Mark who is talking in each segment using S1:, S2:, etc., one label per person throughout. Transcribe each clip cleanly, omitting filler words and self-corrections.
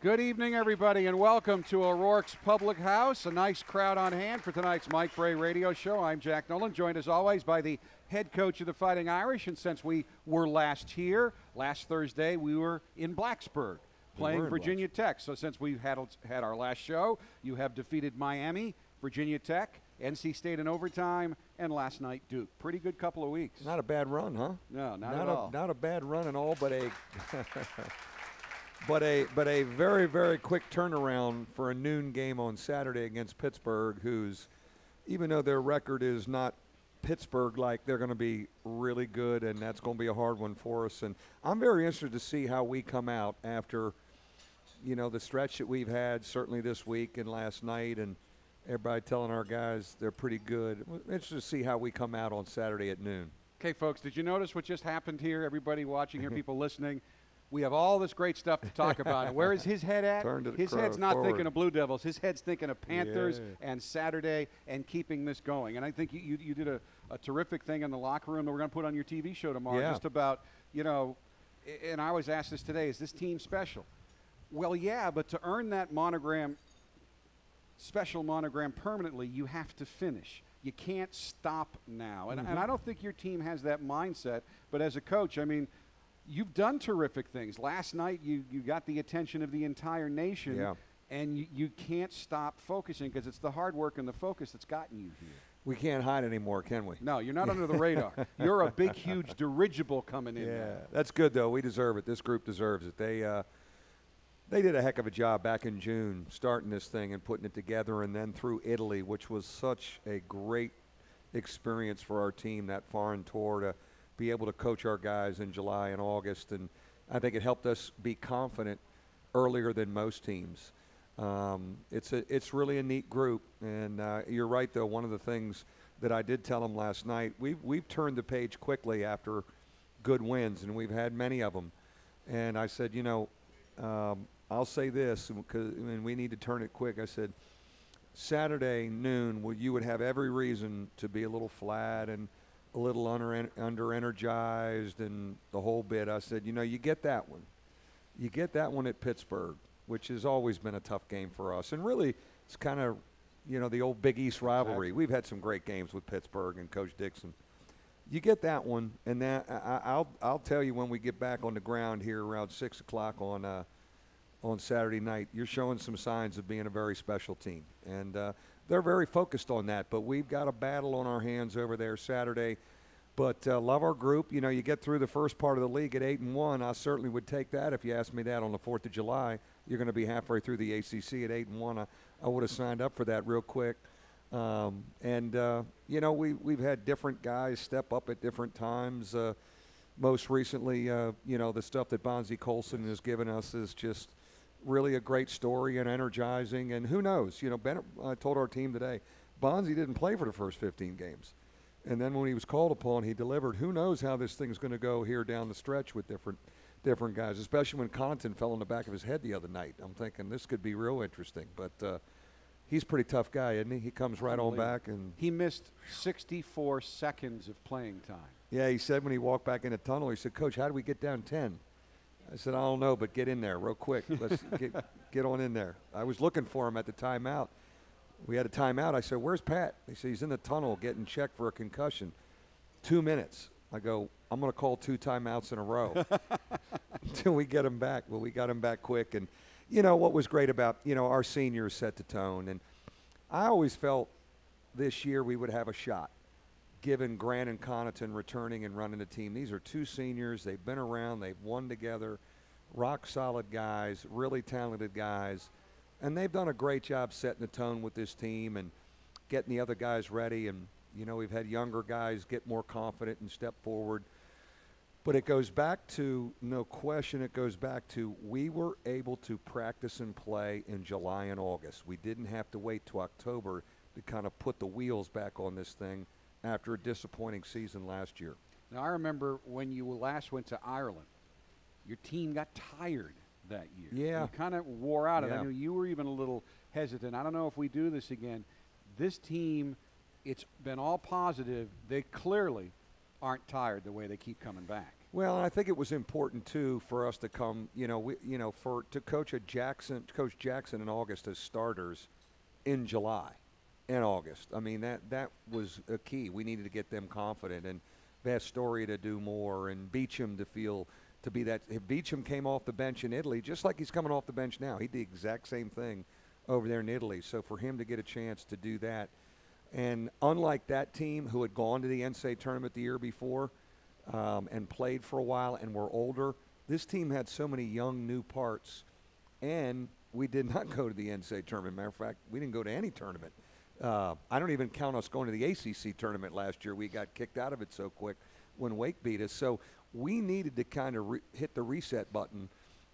S1: Good evening, everybody, and welcome to O'Rourke's Public House. A nice crowd on hand for tonight's Mike Brey radio show. I'm Jack Nolan, joined as always by the head coach of the Fighting Irish. And since we were last here, last Thursday, we were in Blacksburg playing Virginia Tech. So since we've had our last show, you have defeated Miami, Virginia Tech, NC State in overtime, and last night Duke. Pretty good couple of weeks.
S2: Not a bad run, huh?
S1: No, not at all.
S2: Not a bad run at all, but a but a very, very quick turnaround for a noon game on Saturday against Pittsburgh, who's, even though their record is not Pittsburgh-like, they're going to be really good, and that's going to be a hard one for us. And I'm very interested to see how we come out after, you know, the stretch that we've had, certainly this week and last night, and everybody telling our guys they're pretty good. Interested to see how we come out on Saturday at noon.
S1: Okay, folks, did you notice what just happened here? Everybody watching here, people listening. We have all this great stuff to talk about. Where is his head at? His head's not thinking of Blue Devils. His head's thinking of Panthers and Saturday and keeping this going. And I think you did a terrific thing in the locker room that we're going to put on your TV show tomorrow, just about, you know, and I was asked this today, is this team special? Well, yeah, but to earn that monogram, special monogram permanently, you have to finish. You can't stop now. And I don't think your team has that mindset. But as a coach, I mean, you've done terrific things. Last night, you got the attention of the entire nation, and you can't stop focusing because it's the hard work and the focus that's gotten you here.
S2: We can't hide anymore, can we?
S1: No, you're not under the radar. You're a big, huge dirigible coming in.
S2: Yeah, that's good, though. We deserve it. This group deserves it. They did a heck of a job back in June starting this thing and putting it together, and then through Italy, which was such a great experience for our team, that foreign tour, to be able to coach our guys in July and August. And I think it helped us be confident earlier than most teams. It's really a neat group. And you're right, though, one of the things that I did tell them last night, we've turned the page quickly after good wins, and we've had many of them. And I said, you know, I'll say this, and we need to turn it quick. I said, Saturday noon, you would have every reason to be a little flat and a little under-energized and the whole bit. I said, you know, you get that one. You get that one at Pittsburgh, which has always been a tough game for us. And really, it's kind of, you know, the old Big East rivalry. Exactly. We've had some great games with Pittsburgh and Coach Dixon. You get that one, and that I'll tell you when we get back on the ground here around 6 o'clock on Saturday night, you're showing some signs of being a very special team. And they're very focused on that, but we've got a battle on our hands over there Saturday. But love our group. You know, you get through the first part of the league at 8-1. I certainly would take that if you asked me that on the 4th of July. You're going to be halfway through the ACC at 8-1. I would have signed up for that real quick. You know, we've had different guys step up at different times. Most recently, you know, the stuff that Bonzie Colson has given us is just really a great story and energizing. And who knows? You know, Bennett told our team today, Bonzie didn't play for the first 15 games. And then when he was called upon, he delivered. Who knows how this thing's going to go here down the stretch with different guys, especially when Connaughton fell on the back of his head the other night. I'm thinking this could be real interesting. But he's a pretty tough guy, isn't he? He comes right on back. And
S1: he missed 64 seconds of playing time.
S2: Yeah, he said when he walked back in the tunnel, he said, Coach, how did we get down 10? I said, I don't know, but get in there real quick. Let's get on in there. I was looking for him at the timeout. We had a timeout. I said, where's Pat? He said, he's in the tunnel getting checked for a concussion. 2 minutes. I go, I'm going to call 2 timeouts in a row until we get him back. Well, we got him back quick. And, you know, what was great about, you know, our seniors set the tone. And I always felt this year we would have a shot, given Grant and Connaughton returning and running the team. These are 2 seniors. They've been around. They've won together. Rock-solid guys, really talented guys. And they've done a great job setting the tone with this team and getting the other guys ready. And, you know, we've had younger guys get more confident and step forward. But it goes back to, no question, it goes back to we were able to practice and play in July and August. We didn't have to wait till October to kind of put the wheels back on this thing after a disappointing season last year.
S1: Now, I remember when you last went to Ireland, your team got tired that year.
S2: Yeah.
S1: You kind of wore out. And I know you were even a little hesitant. I don't know if we do this again. This team, it's been all positive. They clearly aren't tired the way they keep coming back.
S2: Well, I think it was important too for us to come, to Coach Jackson in August as starters in July and August. I mean, that was a key. We needed to get them confident, and Vastoria to do more, and Beachem to be that. If Beachem came off the bench in Italy, just like he's coming off the bench now, he did the exact same thing over there in Italy. So for him to get a chance to do that, and unlike that team who had gone to the NCAA tournament the year before and played for a while and were older, this team had so many young new parts, and we did not go to the NCAA tournament. Matter of fact, we didn't go to any tournament. I don't even count us going to the ACC tournament last year. We got kicked out of it so quick when Wake beat us. So we needed to kind of hit the reset button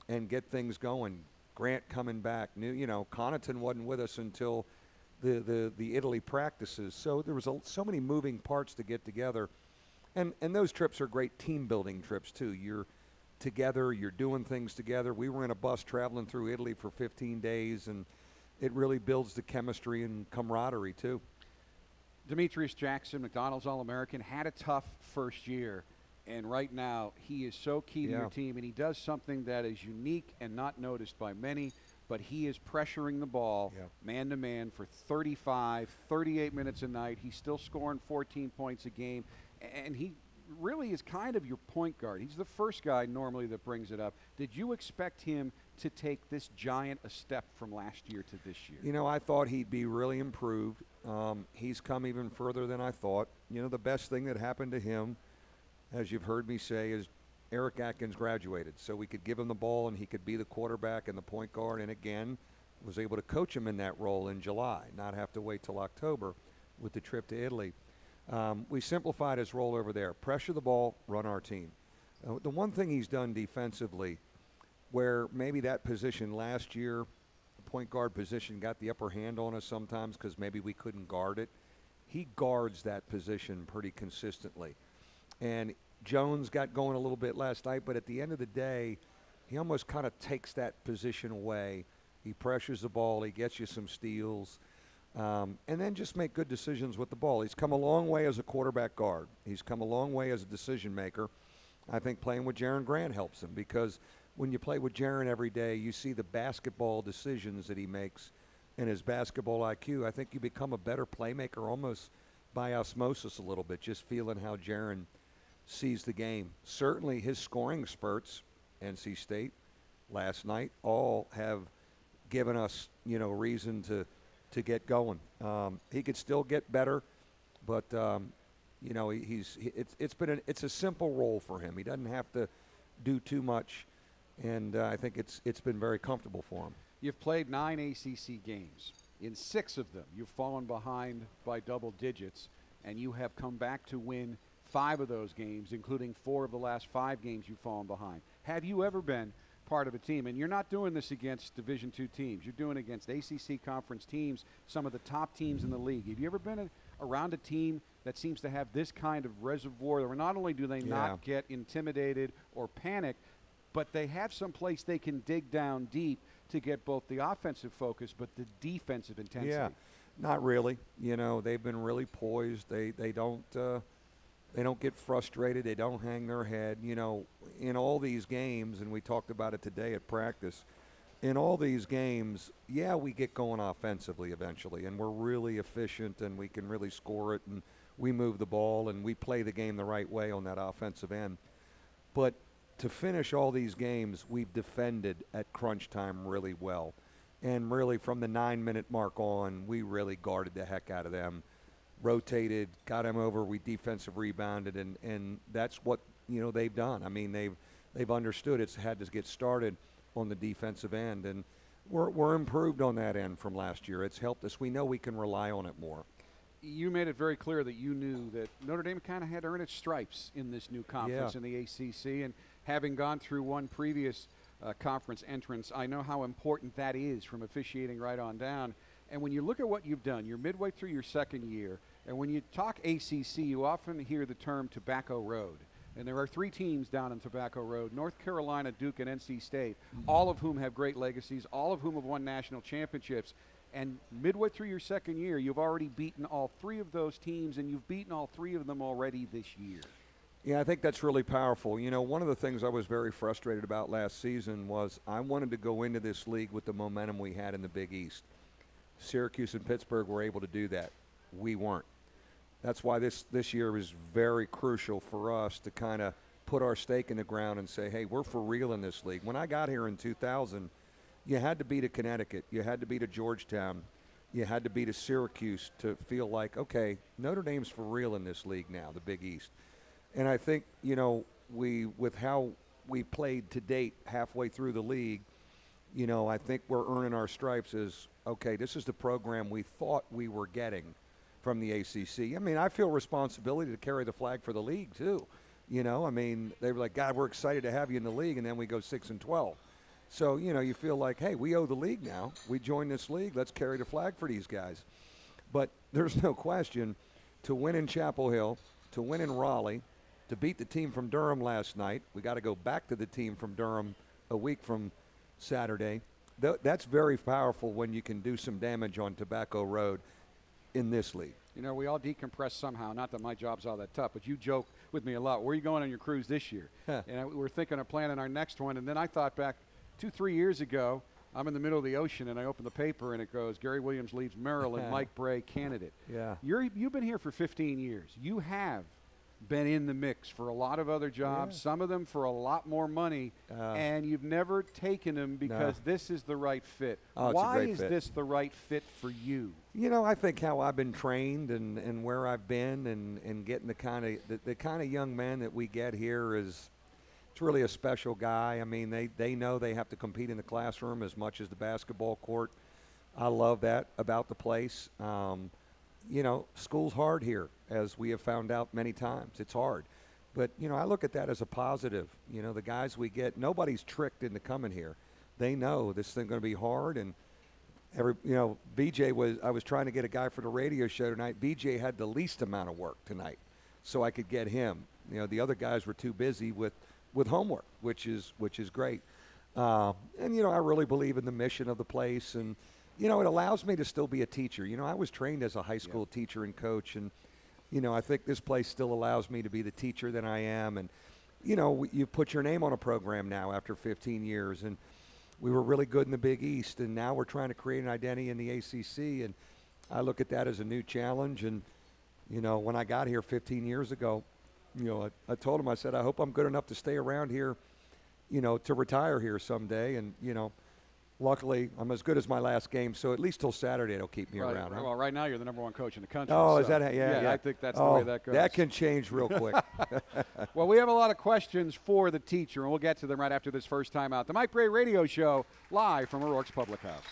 S2: and get things going. Grant coming back. Connaughton wasn't with us until the Italy practices. So there was so many moving parts to get together. And those trips are great team-building trips, too. You're together. You're doing things together. We were in a bus traveling through Italy for 15 days, and it really builds the chemistry and camaraderie, too.
S1: Demetrius Jackson, McDonald's All-American, had a tough first year, and right now he is so key to your team, and he does something that is unique and not noticed by many, but he is pressuring the ball man-to-man for 35, 38 minutes a night. He's still scoring 14 points a game, and he really is kind of your point guard. He's the first guy normally that brings it up. Did you expect him to take this giant a step from last year to this year?
S2: I thought he'd be really improved. He's come even further than I thought. The best thing that happened to him, as you've heard me say, is Eric Atkins graduated. So we could give him the ball and he could be the quarterback and the point guard, and again, was able to coach him in that role in July, not have to wait till October with the trip to Italy. We simplified his role over there. Pressure the ball, run our team. The one thing he's done defensively, where maybe that position last year, the point guard position, got the upper hand on us sometimes because maybe we couldn't guard it, he guards that position pretty consistently. And Jones got going a little bit last night, but at the end of the day, he almost kind of takes that position away. He pressures the ball. He gets you some steals. And then just make good decisions with the ball. He's come a long way as a quarterback guard. He's come a long way as a decision maker. I think playing with Jaron Grant helps him because when you play with Jaron every day, you see the basketball decisions that he makes and his basketball IQ. I think you become a better playmaker almost by osmosis a little bit, just feeling how Jaron sees the game. Certainly his scoring spurts, NC State last night, all have given us, reason to get going. He could still get better, but it's a simple role for him. He doesn't have to do too much, and I think it's been very comfortable for him.
S1: You've played 9 ACC games. In 6 of them, you've fallen behind by double digits, and you have come back to win 5 of those games, including 4 of the last 5 games you've fallen behind. Have you ever been part of a team? And you're not doing this against Division II teams. You're doing it against ACC conference teams, some of the top teams in the league. Have you ever been around a team that seems to have this kind of reservoir, where not only do they not get intimidated or panic, but they have some place they can dig down deep to get both the offensive focus but the defensive intensity?
S2: Yeah, not really. They've been really poised. They don't get frustrated. They don't hang their head. In all these games, and we talked about it today at practice, in all these games, we get going offensively eventually, and we're really efficient, and we can really score it, and we move the ball, and we play the game the right way on that offensive end. But to finish all these games, we've defended at crunch time really well. And really from the 9-minute mark on, we really guarded the heck out of them. Rotated, got them over, we defensive rebounded, and that's what they've done. I mean, they've understood it's had to get started on the defensive end, and we're improved on that end from last year. It's helped us. We know we can rely on it more.
S1: You made it very clear that you knew that Notre Dame kind of had to earn its stripes in this new conference in the ACC, and having gone through one previous conference entrance, I know how important that is from officiating right on down. And when you look at what you've done, you're midway through your second year, and when you talk ACC, you often hear the term Tobacco Road. And there are 3 teams down in Tobacco Road: North Carolina, Duke, and NC State, all of whom have great legacies, all of whom have won national championships. And midway through your second year, you've already beaten all 3 of those teams, and you've beaten all 3 of them already this year.
S2: Yeah, I think that's really powerful. You know, one of the things I was very frustrated about last season was I wanted to go into this league with the momentum we had in the Big East. Syracuse and Pittsburgh were able to do that. We weren't. That's why this year is very crucial for us to kind of put our stake in the ground and say, hey, we're for real in this league. When I got here in 2000, you had to beat a Connecticut. You had to beat a Georgetown. You had to beat a Syracuse to feel like, okay, Notre Dame's for real in this league now, the Big East. And I think, you know, with how we played to date halfway through the league, you know, I think we're earning our stripes as, okay, this is the program we thought we were getting from the ACC. I mean, I feel responsibility to carry the flag for the league, too. You know, I mean, they were like, God, we're excited to have you in the league, and then we go 6-12. So, you know, you feel like, hey, we owe the league now. We joined this league. Let's carry the flag for these guys. But there's no question, to win in Chapel Hill, to win in Raleigh, to beat the team from Durham last night. We got to go back to the team from Durham a week from Saturday. That's very powerful when you can do some damage on Tobacco Road in this league.
S1: You know, we all decompress somehow. Not that my job's all that tough, but you joke with me a lot. Where are you going on your cruise this year? And we're thinking of planning our next one. And then I thought back 2-3 years ago, I'm in the middle of the ocean, and I open the paper, and it goes, Gary Williams leaves Maryland, Mike Brey candidate.
S2: Yeah.
S1: You've been here for 15 years. You have been in the mix for a lot of other jobs, some of them for a lot more money, and you've never taken them because this is the right fit. Why is this the right fit for you?
S2: You know, I think how I've been trained and where I've been and getting the kind of young man that we get here is, it's really a special guy. I mean, they know they have to compete in the classroom as much as the basketball court. I love that about the place. You know, school's hard here, as we have found out many times. It's hard. But, you know, I look at that as a positive. You know, the guys we get, nobody's tricked into coming here. They know this thing's going to be hard. And, VJ I was trying to get a guy for the radio show tonight. VJ had the least amount of work tonight, so I could get him. You know, the other guys were too busy with homework, which is great. And, you know, I really believe in the mission of the place. And, you know, it allows me to still be a teacher. You know, I was trained as a high school teacher and coach, and, you know, I think this place still allows me to be the teacher that I am. And, you know, you put your name on a program now after 15 years, and we were really good in the Big East, and now we're trying to create an identity in the ACC, and I look at that as a new challenge. And, you know, when I got here 15 years ago, you know, I told him, I said, I hope I'm good enough to stay around here, you know, to retire here someday. And, you know, luckily, I'm as good as my last game, so at least till Saturday it'll keep me around. Huh?
S1: Well, right now you're the #1 coach in the country.
S2: Oh,
S1: so
S2: is that? Yeah.
S1: I think that's the way that goes.
S2: That can change real quick.
S1: Well, we have a lot of questions for the teacher, and we'll get to them right after this first time out. The Mike Brey Radio Show, live from O'Rourke's Public House.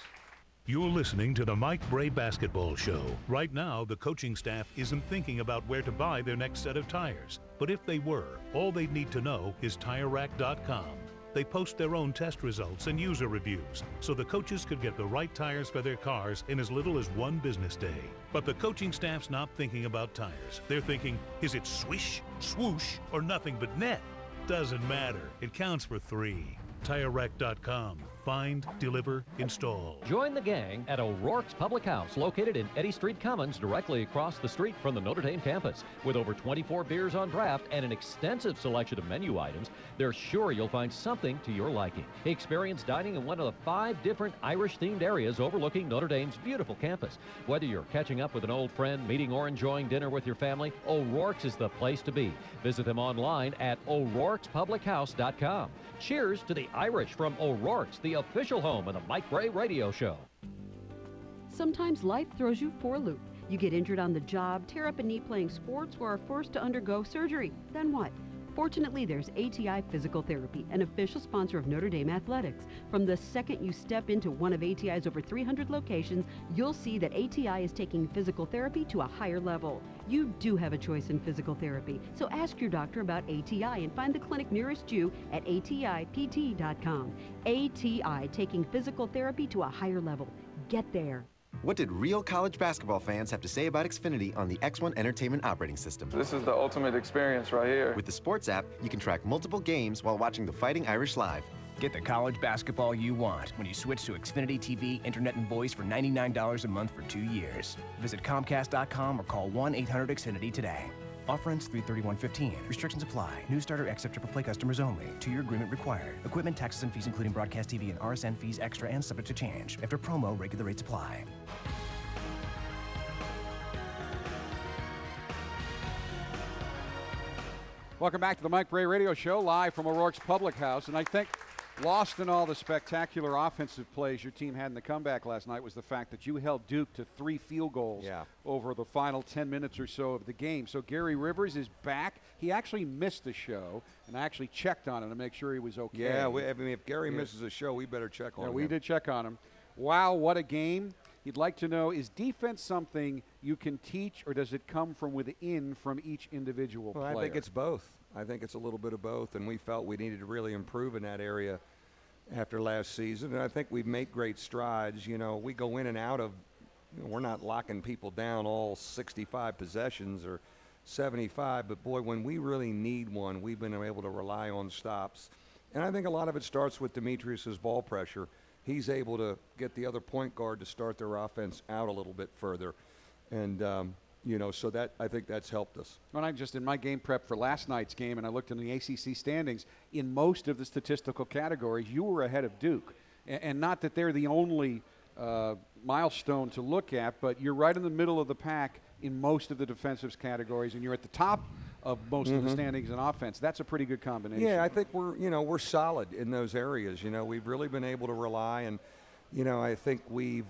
S3: You're listening to the Mike Brey Basketball Show. Right now, the coaching staff isn't thinking about where to buy their next set of tires. But if they were, all they'd need to know is TireRack.com. They post their own test results and user reviews, so the coaches could get the right tires for their cars in as little as 1 business day. But the coaching staff's not thinking about tires. They're thinking, is it swish, swoosh, or nothing but net? Doesn't matter. It counts for 3. TireRack.com. Find, deliver, install.
S4: Join the gang at O'Rourke's Public House, located in Eddy Street Commons, directly across the street from the Notre Dame campus. With over 24 beers on draft and an extensive selection of menu items, they're sure you'll find something to your liking. Experience dining in one of the 5 different Irish-themed areas overlooking Notre Dame's beautiful campus. Whether you're catching up with an old friend, meeting or enjoying dinner with your family, O'Rourke's is the place to be. Visit them online at o'rourkespublichouse.com. Cheers to the Irish from O'Rourke's, the official home of the Mike Brey Radio Show.
S5: Sometimes life throws you for a loop. You get injured on the job, tear up a knee playing sports, or are forced to undergo surgery. Then what? Fortunately, there's ATI Physical Therapy, an official sponsor of Notre Dame Athletics. From the second you step into one of ATI's over 300 locations, you'll see that ATI is taking physical therapy to a higher level. You do have a choice in physical therapy, so ask your doctor about ATI and find the clinic nearest you at atipt.com. ATI, taking physical therapy to a higher level. Get there.
S6: What did real college basketball fans have to say about Xfinity on the X1 Entertainment operating system?
S7: This is the ultimate experience right here.
S6: With the Sports app, you can track multiple games while watching the Fighting Irish live.
S8: Get the college basketball you want when you switch to Xfinity TV, Internet, and Voice for $99 a month for 2 years. Visit Comcast.com or call 1-800-XFINITY today. Offer ends 3/31/15. Restrictions apply. New starter except for play customers only. 2-year agreement required. Equipment, taxes, and fees including broadcast TV and RSN fees extra and subject to change. After promo, regular rates apply.
S1: Welcome back to the Mike Brey Radio Show, live from O'Rourke's Public House. And I think lost in all the spectacular offensive plays your team had in the comeback last night was the fact that you held Duke to 3 field goals over the final 10 minutes or so of the game. So Gary Rivers is back. He actually missed the show, and I actually checked on him to make sure he was okay.
S2: Yeah, I mean, if Gary misses a show, we better check on him.
S1: We did check on him. Wow, what a game. He'd like to know, is defense something you can teach, or does it come from within from each individual player?
S2: I think it's both. I think it's a little bit of both, and we felt we needed to really improve in that area after last season, and I think we've made great strides. You know, we go in and out of, we're not locking people down all 65 possessions or 75, but boy, when we really need one, we've been able to rely on stops. And I think a lot of it starts with Demetrius's ball pressure. He's able to get the other point guard to start their offense out a little bit further. And, you know, so that I think that's helped us.
S1: When I just in my game prep for last night's game, and I looked in the ACC standings, in most of the statistical categories, you were ahead of Duke. And not that they're the only milestone to look at, but you're right in the middle of the pack in most of the defensive categories, and you're at the top of most of the standings in offense. That's a pretty good combination.
S2: Yeah, I think we're solid in those areas. You know, we've really been able to rely, and you know, I think we've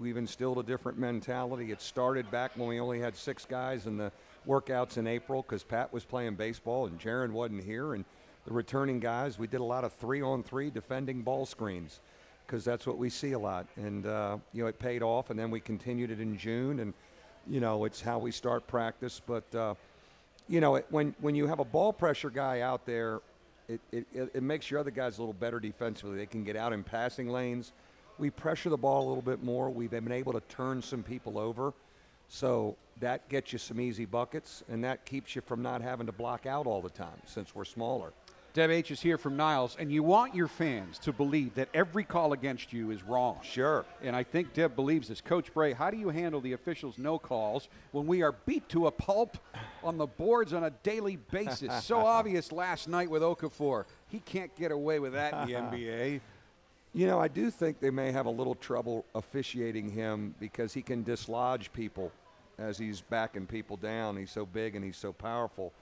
S2: instilled a different mentality. It started back when we only had 6 guys in the workouts in April because Pat was playing baseball and Jaron wasn't here, and the returning guys, we did a lot of 3-on-3 defending ball screens because that's what we see a lot, and you know, it paid off, and then we continued it in June, and you know, it's how we start practice. But you know, when you have a ball pressure guy out there, it makes your other guys a little better defensively. They can get out in passing lanes. We pressure the ball a little bit more. We've been able to turn some people over. So that gets you some easy buckets, and that keeps you from not having to block out all the time since we're smaller.
S1: Deb H. is here from Niles, and you want your fans to believe that every call against you is wrong.
S2: Sure.
S1: And I think Deb believes this. Coach Brey, how do you handle the officials' no calls when we are beat to a pulp on the boards on a daily basis? So obvious last night with Okafor. He can't get away with that in the NBA.
S2: You know, I do think they may have a little trouble officiating him because he can dislodge people as he's backing people down. He's so big and he's so powerful.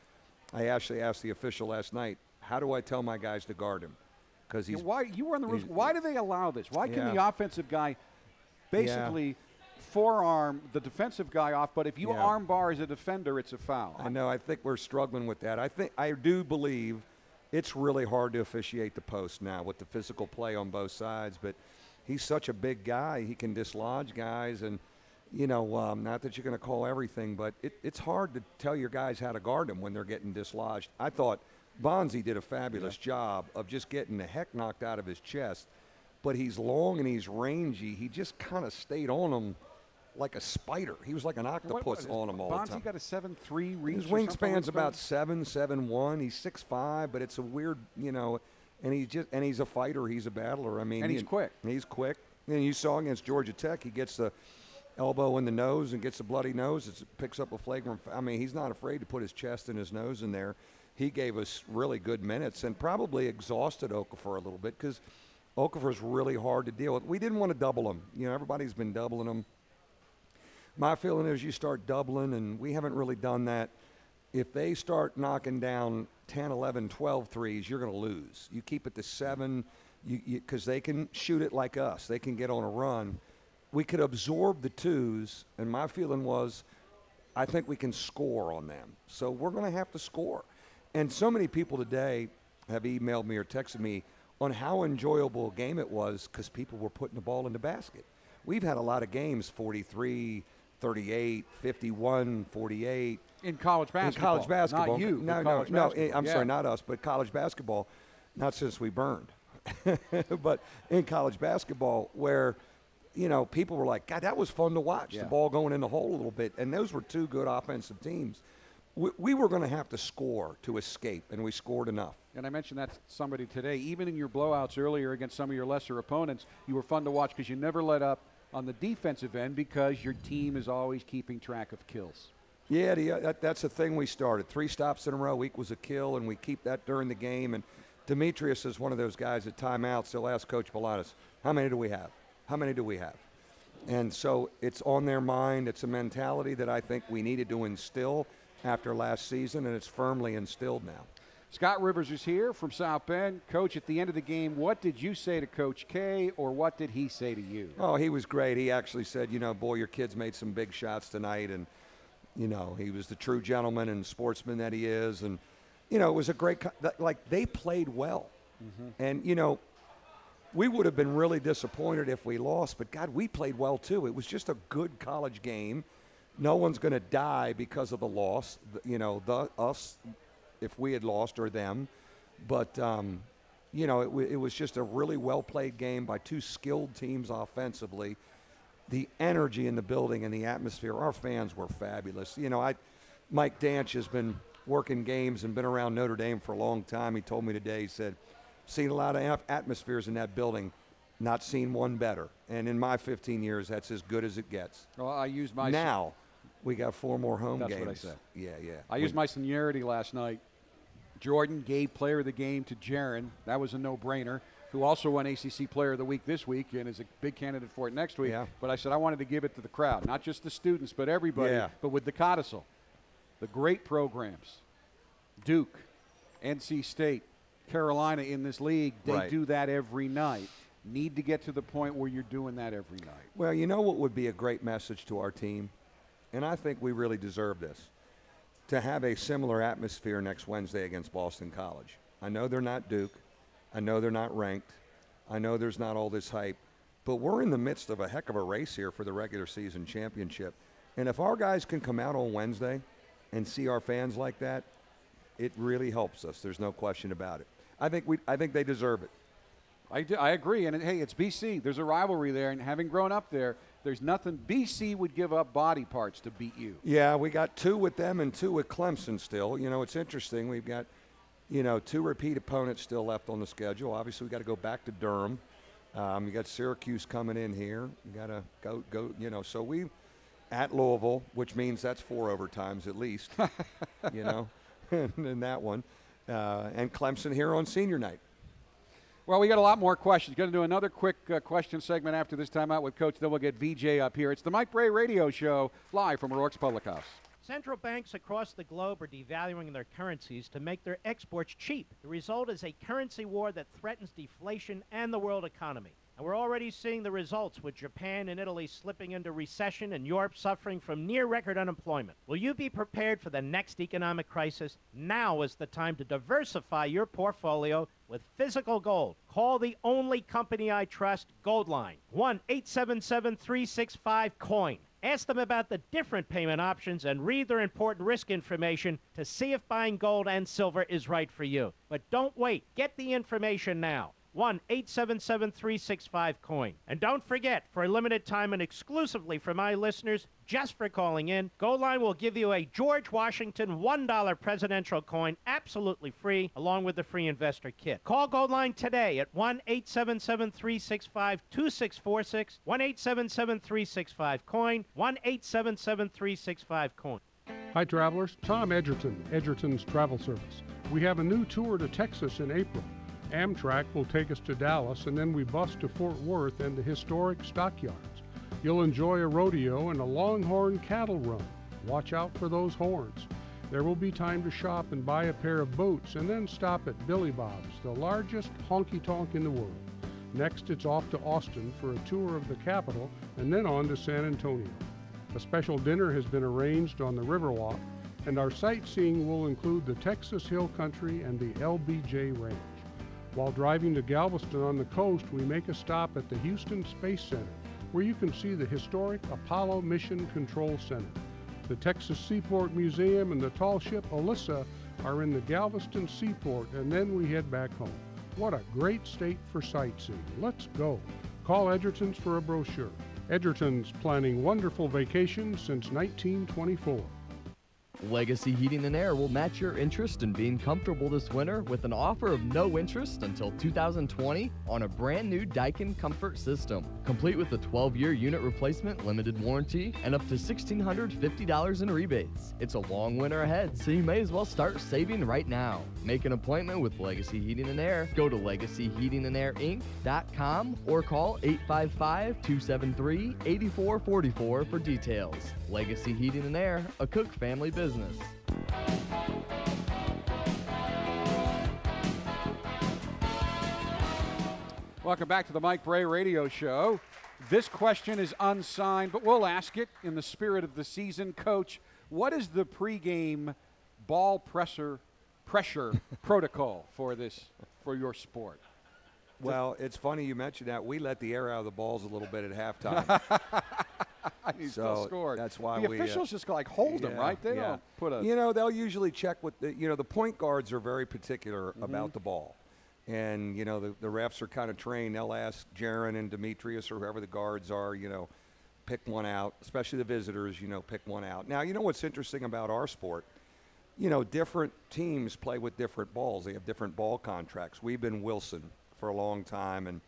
S2: I actually asked the official last night, how do I tell my guys to guard him? Because he's
S1: why you were on the roof. Why do they allow this? Why can the offensive guy basically forearm the defensive guy off? But if you arm bar as a defender, it's a foul.
S2: I know. I think we're struggling with that. I do believe it's really hard to officiate the post now with the physical play on both sides. But he's such a big guy; he can dislodge guys, and you know, not that you're going to call everything, but it's hard to tell your guys how to guard them when they're getting dislodged. I thought Bonzi did a fabulous job of just getting the heck knocked out of his chest, but he's long and he's rangy. He just kind of stayed on him like a spider. He was like an octopus on him all the time.
S1: Bonzi got a 7'3" reach.
S2: His wingspan's about 7'1". He's 6'5", but it's a weird, you know, and he's a fighter. He's a battler. I mean,
S1: and he's quick.
S2: He's quick. And you saw against Georgia Tech, he gets the elbow in the nose and gets a bloody nose. It picks up a flagrant. I mean, he's not afraid to put his chest and his nose in there. He gave us really good minutes and probably exhausted Okafor a little bit because Okafor's really hard to deal with. We didn't want to double him. You know, everybody's been doubling him. My feeling is you start doubling, and we haven't really done that. If they start knocking down 10, 11, 12 threes, you're going to lose. You keep it to 7 because they can shoot it like us. They can get on a run. We could absorb the 2s, and my feeling was I think we can score on them. So we're going to have to score. And so many people today have emailed me or texted me on how enjoyable a game it was because people were putting the ball in the basket. We've had a lot of games, 43, 38, 51, 48.
S1: In college basketball.
S2: In college basketball.
S1: Not you.
S2: No, I'm sorry, not us, but college basketball, not since we burned. But in college basketball where, you know, people were like, God, that was fun to watch, the ball going in the hole a little bit. And those were 2 good offensive teams. We were going to have to score to escape, and we scored enough.
S1: And I mentioned that to somebody today. Even in your blowouts earlier against some of your lesser opponents, you were fun to watch because you never let up on the defensive end because your team is always keeping track of kills.
S2: Yeah, that's the thing we started. 3 stops in a row equals a kill, and we keep that during the game. And Demetrius is one of those guys at timeouts. They'll ask Coach Pilatus, how many do we have? How many do we have? And so it's on their mind. It's a mentality that I think we needed to instill after last season, and it's firmly instilled now.
S1: Scott Rivers is here from South Bend. Coach, at the end of the game, what did you say to Coach K, or what did he say to you?
S2: Oh, he was great. He actually said, boy, your kids made some big shots tonight, and, he was the true gentleman and sportsman that he is. And, it was a great – they played well. Mm-hmm. And, we would have been really disappointed if we lost, but, God, we played well too. It was just a good college game. No one's going to die because of the loss, us if we had lost or them. But, it was just a really well-played game by 2 skilled teams offensively. The energy in the building and the atmosphere, our fans were fabulous. Mike Danch has been working games and been around Notre Dame for a long time. He told me today, he said, seen a lot of atmospheres in that building, not seen one better. And in my 15 years, that's as good as it gets.
S1: Well, I used my...
S2: Now, we got 4 more home games.
S1: That's what I said.
S2: Yeah.
S1: I used my seniority last night. Jordan gave player of the game to Jaron. That was a no-brainer, who also won ACC Player of the Week this week and is a big candidate for it next week.
S2: Yeah.
S1: But I said I wanted to give it to the crowd, not just the students, but everybody.
S2: Yeah.
S1: But with the codicil, the great programs, Duke, NC State, Carolina in this league, they do that every night. Need to get to the point where you're doing that every night.
S2: Well, you know what would be a great message to our team? And I think we really deserve this. To have a similar atmosphere next Wednesday against Boston College. I know they're not Duke. I know they're not ranked. I know there's not all this hype. But we're in the midst of a heck of a race here for the regular season championship. And if our guys can come out on Wednesday and see our fans like that, it really helps us. There's no question about it. I think they deserve it.
S1: I agree. And, hey, it's BC. There's a rivalry there. And having grown up there, there's nothing. BC would give up body parts to beat you. Yeah, we got 2 with them and 2 with Clemson still. It's interesting. We've got, 2 repeat opponents still left on the schedule. Obviously, we got to go back to Durham. You got Syracuse coming in here. You got to go, so we at Louisville, which means that's 4 overtimes at least, in that one. And Clemson here on senior night. Well, we got a lot more questions. Going to do another quick question segment after this timeout with Coach. Then we'll get VJ up here. It's the Mike Brey Radio Show, live from O'Rourke's Public House.
S9: Central banks across the globe are devaluing their currencies to make their exports cheap. The result is a currency war that threatens deflation and the world economy. And we're already seeing the results, with Japan and Italy slipping into recession and Europe suffering from near-record unemployment. Will you be prepared for the next economic crisis? Now is the time to diversify your portfolio with physical gold. Call the only company I trust, Goldline. 1-877-365-COIN. Ask them about the different payment options and read their important risk information to see if buying gold and silver is right for you. But don't wait. Get the information now. 1-877-365-COIN. And don't forget, for a limited time and exclusively for my listeners, just for calling in, Goldline will give you a George Washington $1 presidential coin absolutely free, along with the free investor kit. Call Goldline today at 1-877-365-2646, 1-877-365-COIN, 1-877-365-COIN.
S10: Hi, travelers. Tom Edgerton, Edgerton's Travel Service. We have a new tour to Texas in April. Amtrak will take us to Dallas, and then we bus to Fort Worth and the historic stockyards. You'll enjoy a rodeo and a longhorn cattle run. Watch out for those horns. There will be time to shop and buy a pair of boots, and then stop at Billy Bob's, the largest honky-tonk in the world. Next, it's off to Austin for a tour of the capital, and then on to San Antonio. A special dinner has been arranged on the Riverwalk, and our sightseeing will include the Texas Hill Country and the LBJ Ranch. While driving to Galveston on the coast, we make a stop at the Houston Space Center, where you can see the historic Apollo Mission Control Center. The Texas Seaport Museum and the tall ship Alyssa are in the Galveston Seaport, and then we head back home. What a great state for sightseeing. Let's go. Call Edgerton's for a brochure. Edgerton's, planning wonderful vacations since 1924.
S11: Legacy Heating and Air will match your interest in being comfortable this winter with an offer of no interest until 2020 on a brand new Daikin Comfort System, complete with a 12-year unit replacement limited warranty and up to $1,650 in rebates. It's a long winter ahead, so you may as well start saving right now. Make an appointment with Legacy Heating and Air. Go to LegacyHeatingandAirInc.com or call 855-273-8444 for details. Legacy Heating and Air, a Cook family business.
S1: Welcome back to the Mike Brey Radio Show. This question is unsigned, but we'll ask it in the spirit of the season. Coach, what is the pregame ball pressure protocol for your sport?
S2: Well, it's funny you mentioned that. We let the air out of the balls a little bit at halftime.
S1: He still scored.
S2: That's why
S1: the officials just like hold them, right? They don't put a.
S2: They'll usually check with the point guards are very particular about the ball. And, the refs are kind of trained. They'll ask Jaron and Demetrius or whoever the guards are, pick one out, especially the visitors, pick one out. Now, what's interesting about our sport? Different teams play with different balls. They have different ball contracts. We've been Wilson for a long time, and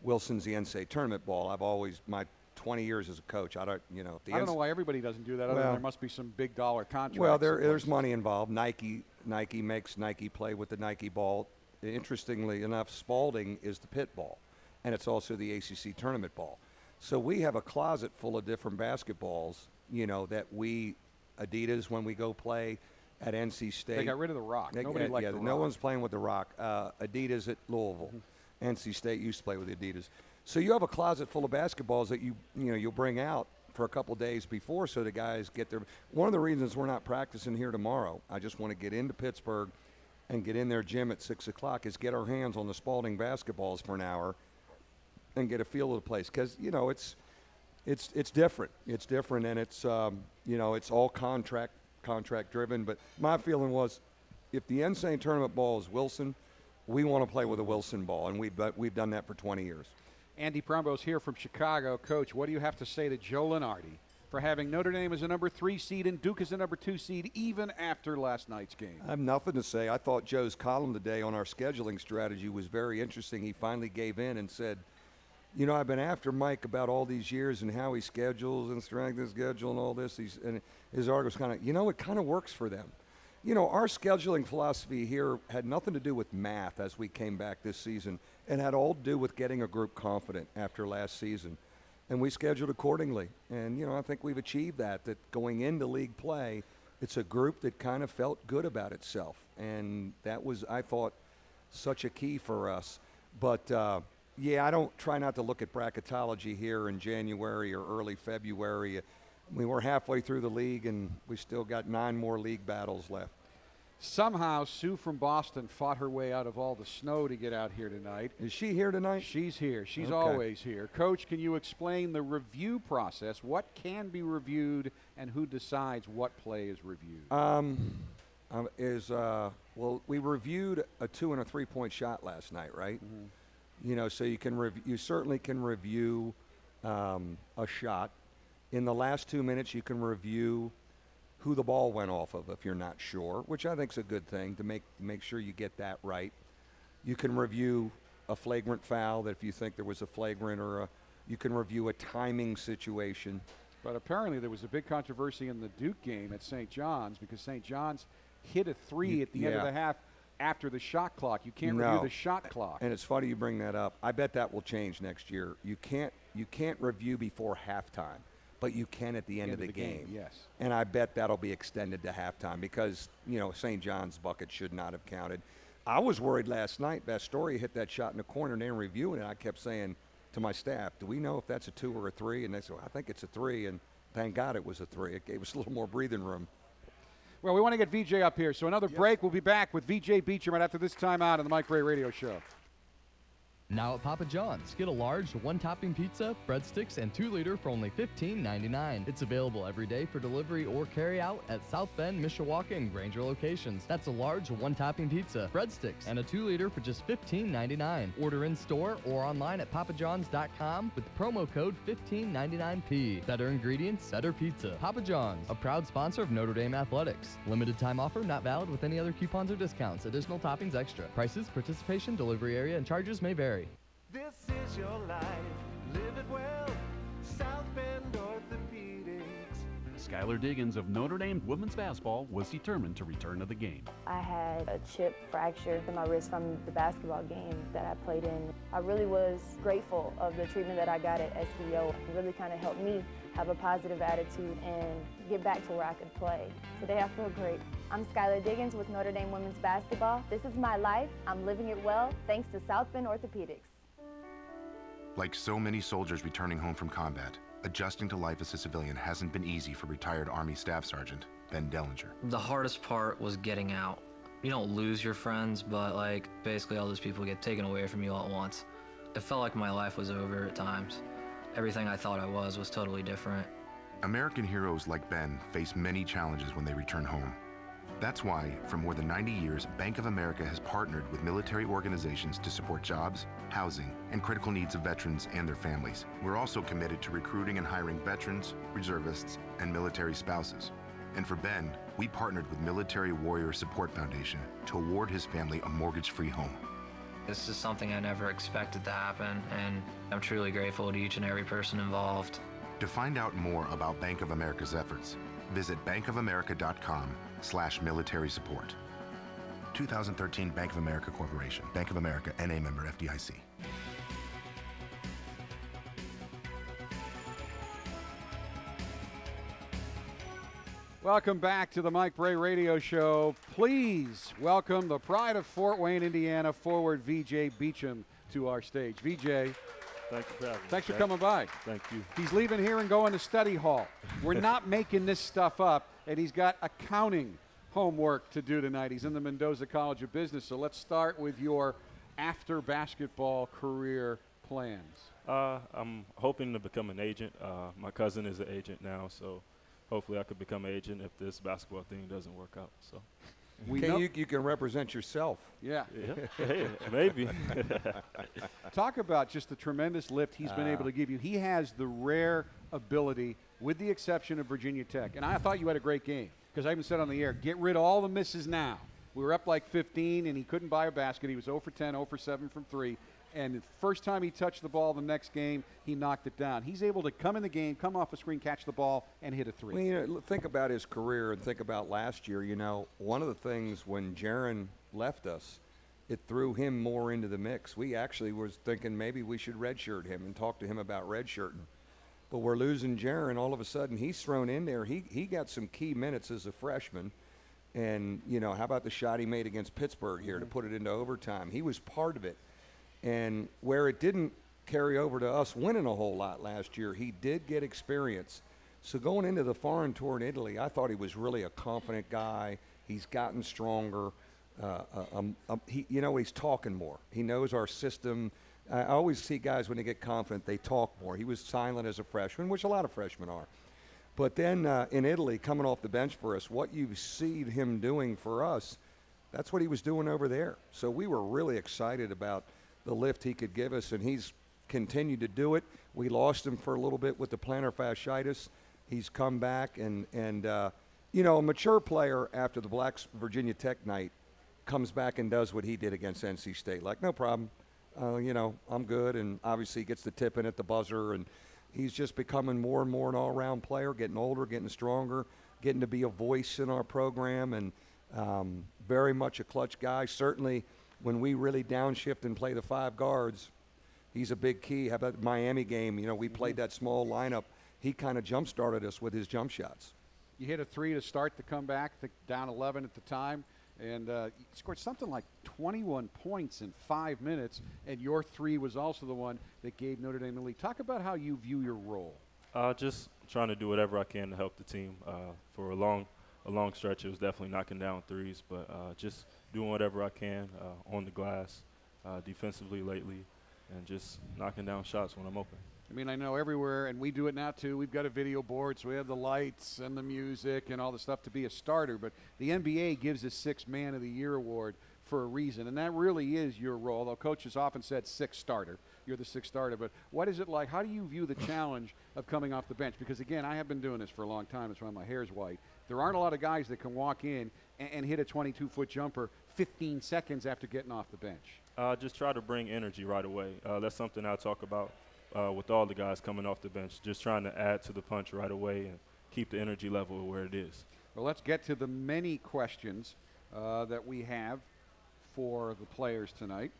S2: Wilson's the NCAA tournament ball. I've always, my 20 years as a coach, I don't know
S1: why everybody doesn't do that. Other than there must be some big dollar contracts.
S2: Well, there's money involved. Nike makes Nike play with the Nike ball. Interestingly enough, Spalding is the pit ball, and it's also the ACC tournament ball. So we have a closet full of different basketballs, that Adidas, when we go play at NC State.
S1: They got rid of the Rock. Nobody liked the Rock.
S2: No one's playing with the Rock. Adidas at Louisville. NC State used to play with the Adidas. So you have a closet full of basketballs that you'll bring out for a couple days before so the guys get their – one of the reasons we're not practicing here tomorrow, I just want to get into Pittsburgh and get in their gym at 6 o'clock, is get our hands on the Spalding basketballs for an hour and get a feel of the place. Because, it's different. It's different, and it's, it's all contract driven. But my feeling was if the NCAA tournament ball is Wilson, we want to play with a Wilson ball, and we've done that for 20 years.
S1: Andy Prombo's here from Chicago. Coach, what do you have to say to Joe Lunardi for having Notre Dame as a number 3 seed and Duke as a number 2 seed even after last night's game?
S2: I have nothing to say. I thought Joe's column today on our scheduling strategy was very interesting. He finally gave in and said, I've been after Mike about all these years and how he schedules and strength of schedule and all this. And his article's kind of, it kind of works for them. Our scheduling philosophy here had nothing to do with math as we came back this season. It had all to do with getting a group confident after last season. And we scheduled accordingly. And, I think we've achieved that going into league play, it's a group that kind of felt good about itself. And that was, I thought, such a key for us. But, I don't try not to look at bracketology here in January or early February. We're halfway through the league, and we still got 9 more league battles left.
S1: Somehow, Sue from Boston fought her way out of all the snow to get out here tonight.
S2: Is she here tonight?
S1: She's here. She's always here. Coach, can you explain the review process? What can be reviewed, and who decides what play is reviewed?
S2: We reviewed a 2 and a 3-point shot last night, right? Mm-hmm. So you certainly can review a shot. In the last 2 minutes, you can review who the ball went off of if you're not sure, which I think is a good thing to make sure you get that right. You can review a flagrant foul that if you think there was a flagrant, or you can review a timing situation.
S1: But apparently there was a big controversy in the Duke game at St. John's because St. John's hit a 3 at the end of the half after the shot clock. You can't review the shot clock.
S2: And it's funny you bring that up. I bet that will change next year. You can't review before halftime, but you can at the end of the game.
S1: Yes.
S2: And I bet that'll be extended to halftime because, St. John's bucket should not have counted. I was worried last night. Bastoria hit that shot in the corner and they were reviewing it. I kept saying to my staff, do we know if that's a 2 or a 3? And they said, well, I think it's a 3. And thank God it was a 3. It gave us a little more breathing room.
S1: Well, we want to get VJ up here. So another break. We'll be back with VJ Beachem right after this timeout on the Mike Brey Radio Show.
S11: Now at Papa John's, get a large one-topping pizza, breadsticks, and 2-liter for only $15.99. It's available every day for delivery or carry-out at South Bend, Mishawaka, and Granger locations. That's a large one-topping pizza, breadsticks, and a 2-liter for just $15.99. Order in-store or online at papajohns.com with promo code 1599P. Better ingredients, better pizza. Papa John's, a proud sponsor of Notre Dame Athletics. Limited time offer, not valid with any other coupons or discounts. Additional toppings extra. Prices, participation, delivery area, and charges may vary.
S12: This is your life, live it well, South Bend Orthopedics.
S13: Skylar Diggins of Notre Dame women's basketball was determined to return to the game.
S14: I had a chip fracture in my wrist from the basketball game that I played in. I really was grateful of the treatment that I got at SBO. It really kind of helped me have a positive attitude and get back to where I could play. Today I feel great. I'm Skylar Diggins with Notre Dame women's basketball. This is my life. I'm living it well thanks to South Bend Orthopedics.
S15: Like so many soldiers returning home from combat, adjusting to life as a civilian hasn't been easy for retired Army Staff Sergeant Ben Dellinger.
S16: The hardest part was getting out. You don't lose your friends, but basically all those people get taken away from you all at once. It felt like my life was over at times. Everything I thought I was totally different.
S15: American heroes like Ben face many challenges when they return home. That's why, for more than 90 years, Bank of America has partnered with military organizations to support jobs, housing, and critical needs of veterans and their families. We're also committed to recruiting and hiring veterans, reservists, and military spouses. And for Ben, we partnered with Military Warrior Support Foundation to award his family a mortgage-free home.
S16: This is something I never expected to happen, and I'm truly grateful to each and every person involved.
S15: To find out more about Bank of America's efforts, visit bankofamerica.com/military support. 2013 Bank of America Corporation. Bank of America, N.A. member FDIC.
S1: Welcome back to the Mike Brey Radio Show. Please welcome the pride of Fort Wayne, Indiana, forward VJ Beachem to our stage. VJ.
S17: Thank you for having me.
S1: Thanks for coming by.
S17: Thank you.
S1: He's leaving here and going to study hall. We're not making this stuff up, and he's got accounting homework to do tonight. He's in the Mendoza College of Business. So let's start with your after-basketball career plans.
S17: I'm hoping to become an agent. My cousin is an agent now, so hopefully I could become an agent if this basketball thing doesn't work out. So.
S2: You can represent yourself.
S1: Yeah.
S17: Hey, maybe.
S1: Talk about just the tremendous lift he's been able to give you. He has the rare ability, with the exception of Virginia Tech. And I thought you had a great game because I even said on the air, get rid of all the misses now. We were up like 15, and he couldn't buy a basket. He was 0 for 10, 0 for 7 from 3. And the first time he touched the ball the next game, he knocked it down. He's able to come in the game, come off a screen, catch the ball, and hit a 3.
S2: Well, you know, think about his career and think about last year. You know, one of the things when Jaron left us, it threw him more into the mix. We actually was thinking maybe we should redshirt him and talk to him about redshirting. But we're losing Jaron. All of a sudden, he's thrown in there. He got some key minutes as a freshman. And, you know, how about the shot he made against Pittsburgh here to put it into overtime? He was part of it. And where it didn't carry over to us winning a whole lot last year, he did get experience. So going into the foreign tour in Italy, I thought he was really a confident guy. He's gotten stronger. He's talking more. He knows our system. I always see guys when they get confident, they talk more. He was silent as a freshman, which a lot of freshmen are. But then in Italy, coming off the bench for us, what you see him doing for us, that's what he was doing over there. So we were really excited about the lift he could give us, and he's continued to do it. We lost him for a little bit with the plantar fasciitis. He's come back, and a mature player after the Blacks Virginia Tech night comes back and does what he did against NC State. Like, no problem. I'm good, and obviously gets the tip in at the buzzer, and he's just becoming more and more an all-around player, getting older, getting stronger, getting to be a voice in our program, and very much a clutch guy. Certainly, when we really downshift and play the 5 guards, he's a big key. How about the Miami game? You know, we played that small lineup. He kind of jump-started us with his jump shots.
S1: You hit a 3 to start the comeback, down 11 at the time, and you scored something like 21 points in 5 minutes, and your 3 was also the one that gave Notre Dame the lead. Talk about how you view your role.
S17: Just trying to do whatever I can to help the team. For a long stretch, it was definitely knocking down threes, but just doing whatever I can on the glass, defensively lately, and just knocking down shots when I'm open.
S1: I mean, I know everywhere, and we do it now too, we've got a video board, so we have the lights and the music and all the stuff to be a starter, but the NBA gives us 6th Man of the Year award for a reason, and that really is your role, although Coach has often said 6th starter. You're the 6th starter, but what is it like? How do you view the challenge of coming off the bench? Because, again, I have been doing this for a long time. That's why my hair's white. There aren't a lot of guys that can walk in and hit a 22-foot jumper 15 seconds after getting off the bench.
S17: Just try to bring energy right away. That's something I talk about with all the guys coming off the bench, just trying to add to the punch right away and keep the energy level where it is.
S1: Well, let's get to the many questions that we have for the players tonight.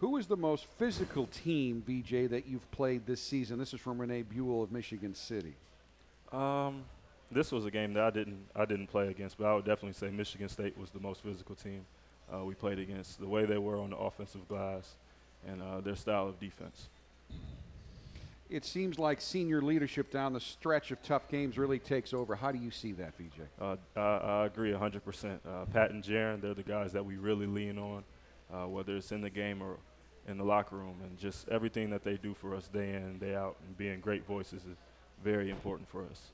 S1: Who is the most physical team, VJ, that you've played this season? This is from Renee Buell of Michigan City.
S17: This was a game that I didn't play against, but I would definitely say Michigan State was the most physical team we played against. The way they were on the offensive glass and their style of defense.
S1: It seems like senior leadership down the stretch of tough games really takes over. How do you see that, VJ?
S17: I agree 100%. Pat and Jaron, they're the guys that we really lean on, whether it's in the game or in the locker room, and just everything that they do for us day in and day out, and being great voices is very important for us.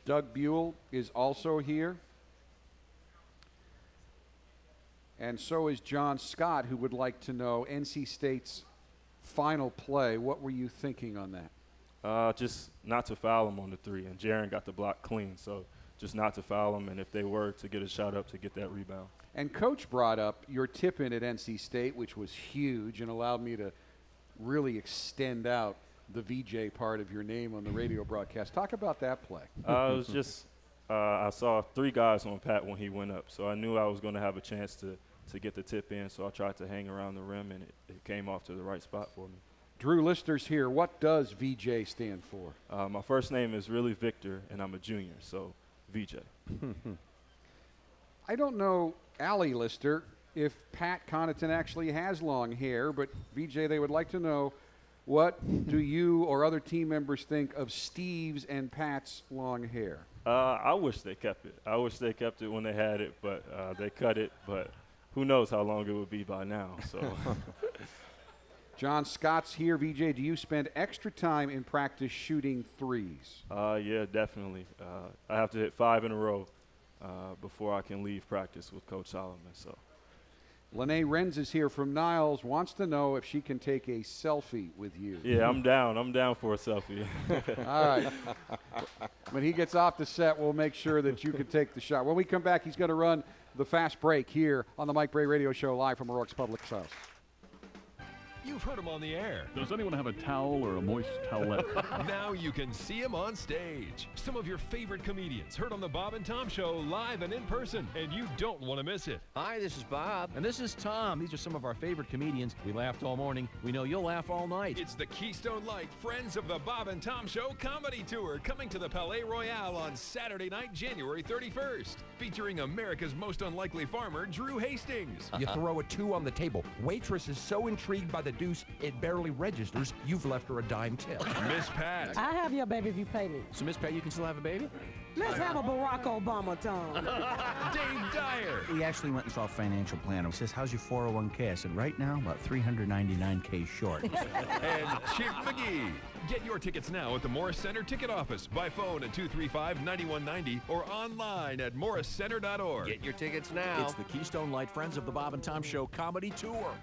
S1: Doug Buell is also here. And so is John Scott, who would like to know NC State's final play. What were you thinking on that?
S17: Just not to foul him on the 3, and Jaron got the block clean, so just not to foul him, and if they were to get a shot up, to get that rebound. And
S1: Coach brought up your tip-in at NC State, which was huge and allowed me to really extend out the VJ part of your name on the radio broadcast. Talk about that play.
S17: It was just I saw 3 guys on Pat when he went up, so I knew I was going to have a chance to get the tip in, so I tried to hang around the rim, and it came off to the right spot for me.
S1: Drew Lister's here. What does VJ stand for?
S17: My first name is really Victor, and I'm a junior, so VJ.
S1: I don't know, Allie Lister, if Pat Connaughton actually has long hair, but VJ, they would like to know, what do you or other team members think of Steve's and Pat's long hair?
S17: I wish they kept it. I wish they kept it when they had it, but they cut it, but who knows how long it would be by now. So,
S1: John Scott's here. VJ, do you spend extra time in practice shooting threes?
S17: Yeah, definitely. I have to hit 5 in a row before I can leave practice with Coach Solomon. So,
S1: Lene Renz is here from Niles, wants to know if she can take a selfie with you.
S17: Yeah, I'm down. I'm down for a selfie.
S1: All right. When he gets off the set, we'll make sure that you can take the shot. When we come back, he's going to run the fast break here on the Mike Brey Radio Show live from O'Rourke's Public House.
S18: You've heard him on the air.
S13: Does anyone have a towel or a moist towelette?
S18: Now you can see him on stage. Some of your favorite comedians heard on the Bob and Tom Show live and in person, and you don't want to miss it.
S19: Hi, this is Bob. And this is Tom. These are some of our favorite comedians. We laughed all morning. We know you'll laugh all night.
S18: It's the Keystone Light Friends of the Bob and Tom Show Comedy Tour coming to the Palais Royale on Saturday night, January 31st. Featuring America's most unlikely farmer, Drew Hastings.
S20: You throw a 2 on the table. Waitress is so intrigued by the deuce, it barely registers. You've left her a dime tip.
S18: Miss Pat.
S21: I have your baby if you pay me.
S19: So, Miss Pat, you can still have a baby?
S21: Let's have a Barack Obama Tom.
S18: Dave Dyer.
S22: We actually went and saw a financial planner. He says, how's your 401k? I said, right now, about $399K short.
S18: And Chick McGee. Get your tickets now at the Morris Center ticket office, by phone at 235-9190 or online at morriscenter.org.
S19: Get your tickets now. It's the Keystone Light Friends of the Bob and Tom Show Comedy Tour.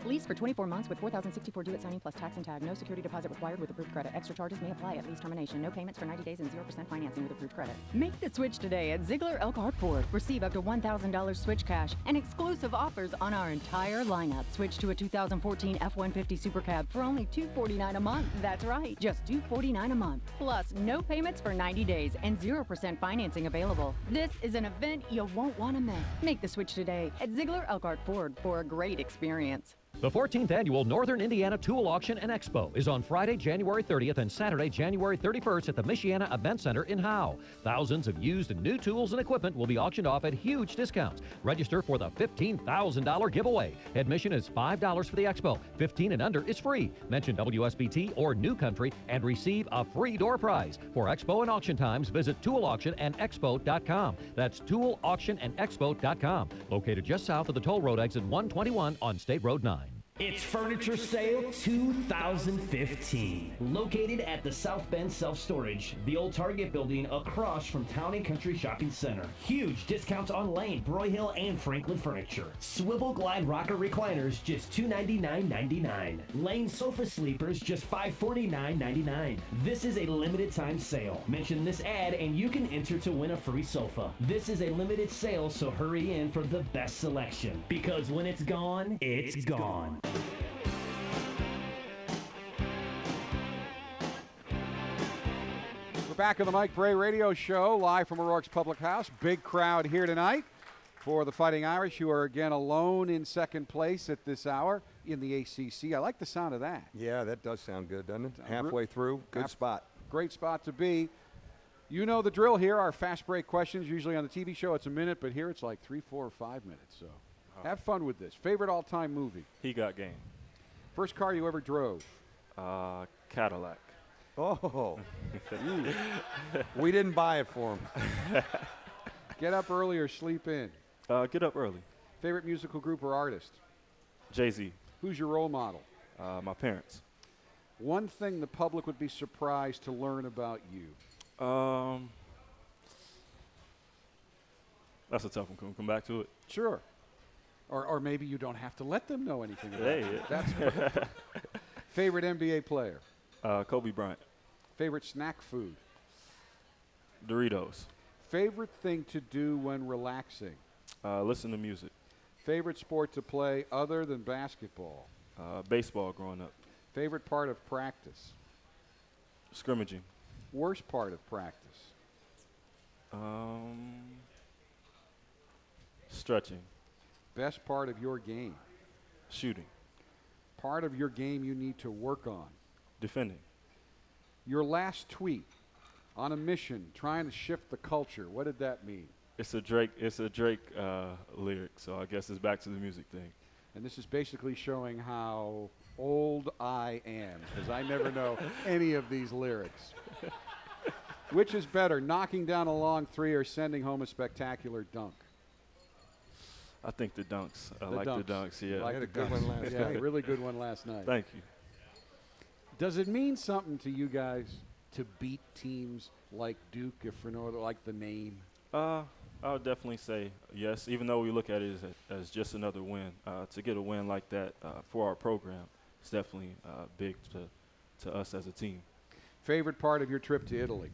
S23: Lease for 24 months with $4,064 due at signing plus tax and tag. No security deposit required with approved credit. Extra charges may apply at lease termination. No payments for 90 days and 0% financing with approved credit.
S5: Make the switch today at Ziegler Elkhart Ford. Receive up to $1,000 switch cash and exclusive offers on our entire lineup. Switch to a 2014 F-150 Super Cab for only $249 a month. That's right, just $249 a month. Plus, no payments for 90 days and 0% financing available. This is an event you won't want to miss. Make the switch today at Ziegler Elkhart Ford for a great experience.
S4: The 14th Annual Northern Indiana Tool Auction and Expo is on Friday, January 30th and Saturday, January 31st at the Michiana Event Center in Howe. Thousands of used and new tools and equipment will be auctioned off at huge discounts. Register for the $15,000 giveaway. Admission is $5 for the expo. 15 and under is free. Mention WSBT or New Country and receive a free door prize. For expo and auction times, visit toolauctionandexpo.com. That's toolauctionandexpo.com. Located just south of the toll road exit 121 on State Road 9.
S3: It's Furniture Sale 2015. Located at the South Bend Self-Storage, the old Target building across from Town & Country Shopping Center. Huge discounts on Lane, Broyhill, and Franklin Furniture. Swivel Glide Rocker Recliners, just $299.99. Lane Sofa Sleepers, just $549.99. This is a limited time sale. Mention this ad and you can enter to win a free sofa. This is a limited sale, so hurry in for the best selection. Because when it's gone, it's gone.
S1: We're back on the Mike Brey Radio Show, live from O'Rourke's Public House. Big crowd here tonight for the Fighting Irish, who are again alone in second place at this hour in the ACC. I like the sound of that.
S2: Yeah, that does sound good, doesn't it? Halfway through, good spot.
S1: Great spot to be. You know the drill here. Our fast break questions, usually on the TV show, it's a minute, but here it's like 3, 4, or 5 minutes. So have fun with this. Favorite all-time movie?
S17: He Got Game.
S1: First car you ever drove?
S17: Cadillac.
S2: Oh. We didn't buy it for him.
S1: Get up early or sleep in?
S17: Get up early.
S1: Favorite musical group or artist?
S17: Jay-Z.
S1: Who's your role model?
S17: My parents.
S1: One thing the public would be surprised to learn about you?
S17: That's a tough one. Can we come back to it?
S1: Sure. Or maybe you don't have to let them know anything about
S17: Hey,
S1: you. That's favorite NBA player?
S17: Kobe Bryant.
S1: Favorite snack food?
S17: Doritos.
S1: Favorite thing to do when relaxing?
S17: Listen to music.
S1: Favorite sport to play other than basketball?
S17: Baseball growing up.
S1: Favorite part of practice?
S17: Scrimmaging.
S1: Worst part of practice?
S17: Stretching.
S1: Best part of your game?
S17: Shooting.
S1: Part of your game you need to work on?
S17: Defending.
S1: Your last tweet, on a mission, trying to shift the culture. What did that mean?
S17: It's a Drake lyric, so I guess it's back to the music thing.
S1: And this is basically showing how old I am, because I never know any of these lyrics. Which is better, knocking down a long three or sending home a spectacular dunk?
S17: I think the dunks. I like the dunks, yeah.
S1: Like
S2: had a good one last
S1: yeah,
S2: night.
S1: really good one last night.
S17: Thank you.
S1: Does it mean something to you guys to beat teams like Duke, if for no other, like the name?
S17: I would definitely say yes, even though we look at it as just another win. To get a win like that for our program is definitely big to us as a team.
S1: Favorite part of your trip to Italy?